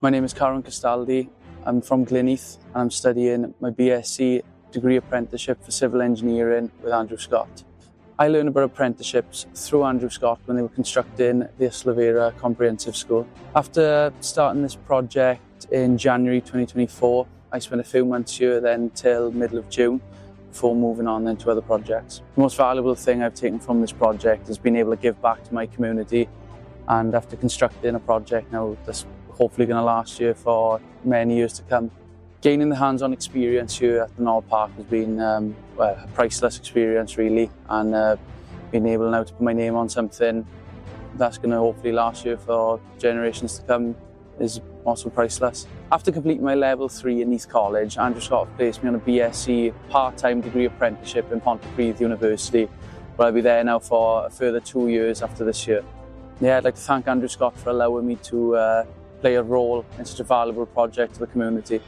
My name is Carwyn Castaldi. I'm from Gleneth and I'm studying my BSc degree apprenticeship for civil engineering with Andrew Scott. I learned about apprenticeships through Andrew Scott when they were constructing the Yslovera Comprehensive School. After starting this project in January 2024, I spent a few months here then till middle of June before moving on then to other projects. The most valuable thing I've taken from this project has been able to give back to my community, and after constructing a project now that's hopefully going to last here for many years to come. Gaining the hands-on experience here at the Gnoll Park has been a priceless experience really, and being able now to put my name on something that's going to hopefully last here for generations to come is also priceless. After completing my level 3 in Nedd College, Andrew Scott placed me on a BSc part-time degree apprenticeship in Pontypridd University, where I'll be there now for a further 2 years after this year. Yeah, I'd like to thank Andrew Scott for allowing me to play a role in such a valuable project to the community.